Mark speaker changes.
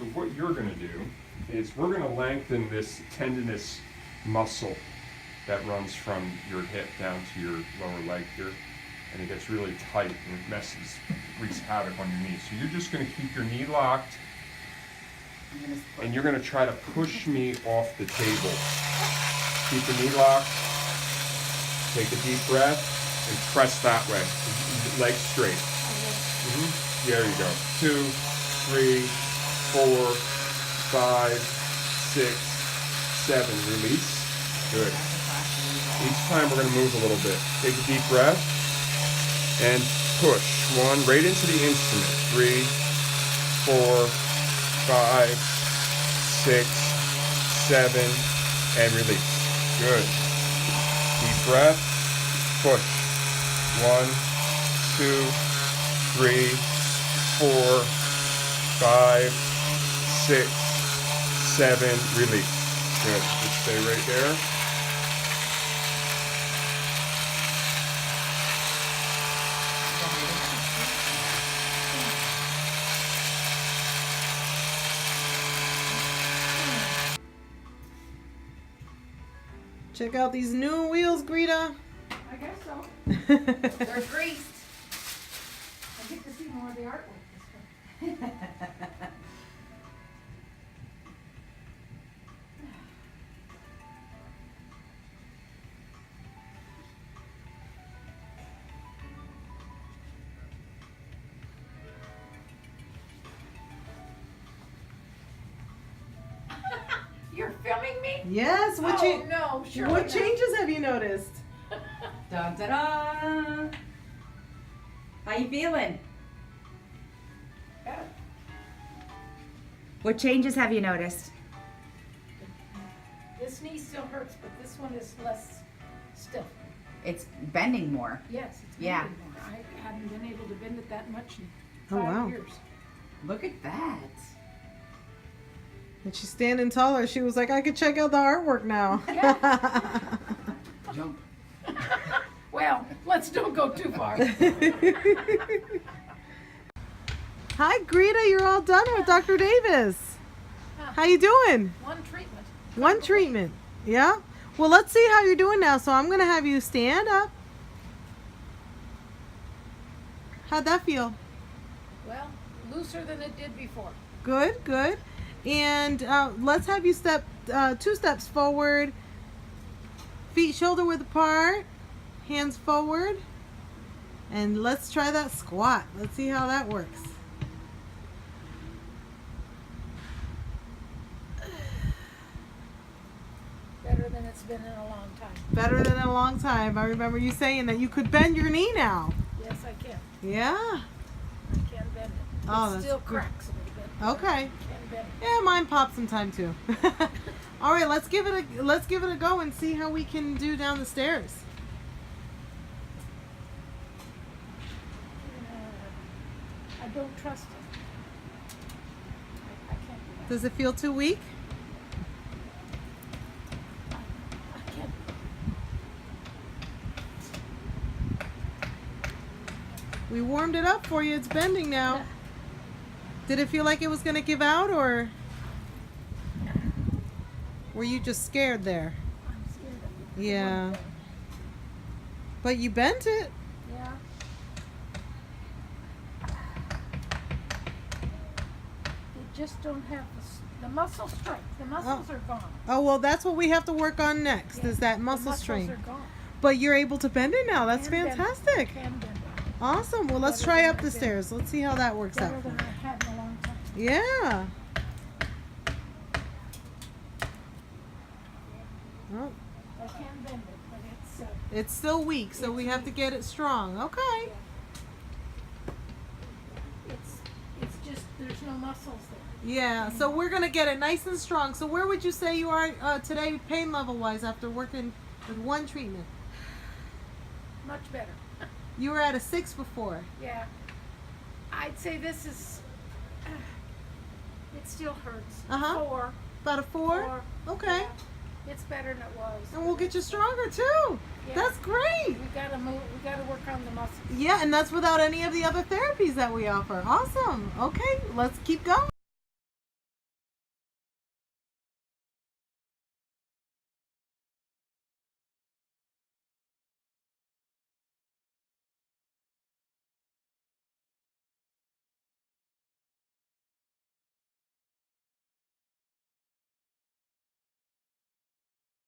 Speaker 1: So what you're going to do is we're going to lengthen this tendinous muscle that runs from your hip down to your lower leg here. And it gets really tight and it wreaks havoc on your knee. So you're just going to keep your knee locked and you're going to try to push me off the table. Keep the knee locked. Take a deep breath and press that way. Legs straight. There you go. 2, 3, 4, 5, 6, 7. Release. Good. Each time we're going to move a little bit. Take a deep breath and push. 1 right into the instrument. 3, 4, 5, 6, 7, and release. Good. Deep breath. Push. 1, 2, 3, 4, 5, 6, 7. Release. Good. Just stay right there.
Speaker 2: Check out these new wheels, Greta.
Speaker 3: I guess so. They're greased. I get to see more of the artwork this way. You're filming me?
Speaker 2: Yes.
Speaker 3: No, sure.
Speaker 2: What changes have you noticed?
Speaker 4: Dun, da, da. How you feeling?
Speaker 3: Better.
Speaker 4: What changes have you noticed?
Speaker 3: This knee still hurts, but this one is less stiff.
Speaker 4: It's bending more.
Speaker 3: Yes, it's
Speaker 4: Yeah.
Speaker 3: bending more. I haven't been able to bend it that much in
Speaker 2: Oh,
Speaker 3: 5
Speaker 2: wow.
Speaker 3: years.
Speaker 4: Look at that.
Speaker 2: And she's standing taller. She was like, I could check out the artwork now.
Speaker 1: Jump.
Speaker 3: Well, let's don't go too far.
Speaker 2: Hi, Greta. You're all done with Dr. Davis. How you doing?
Speaker 3: One treatment.
Speaker 2: One treatment. Yeah? Well, let's see how you're doing now. So I'm going to have you stand up. How'd that feel?
Speaker 3: Well, looser than it did before.
Speaker 2: Good, good. And let's have you step 2 steps forward. Feet shoulder width apart. Hands forward. And let's try that squat. Let's see how that works.
Speaker 3: Better than it's been in a long time.
Speaker 2: Better than in a long time. I remember you saying that you could bend your knee now.
Speaker 3: Yes, I can.
Speaker 2: Yeah.
Speaker 3: I can bend it.
Speaker 2: Oh,
Speaker 3: It
Speaker 2: that's
Speaker 3: still
Speaker 2: good.
Speaker 3: cracks a little bit.
Speaker 2: Okay.
Speaker 3: Can bend it.
Speaker 2: Yeah, mine popped sometime too. All right, let's give it a go and see how we can do down the stairs.
Speaker 3: I don't trust it. I can't do that.
Speaker 2: Does it feel too weak?
Speaker 3: I can't.
Speaker 2: We warmed it up for you. It's bending now. Did it feel like it was going to give out, or were you just scared there?
Speaker 3: I'm scared of it.
Speaker 2: Yeah. But you bent it.
Speaker 3: Yeah. They just don't have the muscle strength. The muscles are gone.
Speaker 2: Oh, well, that's what we have to work on next,
Speaker 3: Yeah,
Speaker 2: is that
Speaker 3: the
Speaker 2: muscle
Speaker 3: muscles
Speaker 2: strength.
Speaker 3: are gone.
Speaker 2: But you're able to bend it now. That's
Speaker 3: Can bend it.
Speaker 2: fantastic.
Speaker 3: Can bend it.
Speaker 2: Awesome. Well, let's
Speaker 3: Better
Speaker 2: try
Speaker 3: than
Speaker 2: up
Speaker 3: I
Speaker 2: the
Speaker 3: did.
Speaker 2: stairs. Let's see how that works
Speaker 3: Better
Speaker 2: out.
Speaker 3: than I had in a long time.
Speaker 2: Yeah. Well,
Speaker 3: I can bend it, but it's
Speaker 2: it's still weak, so
Speaker 3: It's
Speaker 2: we have to
Speaker 3: weak.
Speaker 2: get it strong. Okay.
Speaker 3: it's just there's no muscles there.
Speaker 2: Yeah, so we're going to get it nice and strong. So where would you say you are today pain level-wise after working with one treatment?
Speaker 3: Much better.
Speaker 2: You were at a 6 before.
Speaker 3: Yeah. I'd say this is. It still hurts.
Speaker 2: Uh-huh.
Speaker 3: 4.
Speaker 2: About a 4?
Speaker 3: 4.
Speaker 2: Okay.
Speaker 3: Yeah. It's better than it was.
Speaker 2: And we'll get you stronger too.
Speaker 3: Yeah.
Speaker 2: That's great.
Speaker 3: We gotta move. We gotta work on the muscles.
Speaker 2: Yeah, and that's without any of the other therapies that we offer. Awesome. Okay, let's keep going.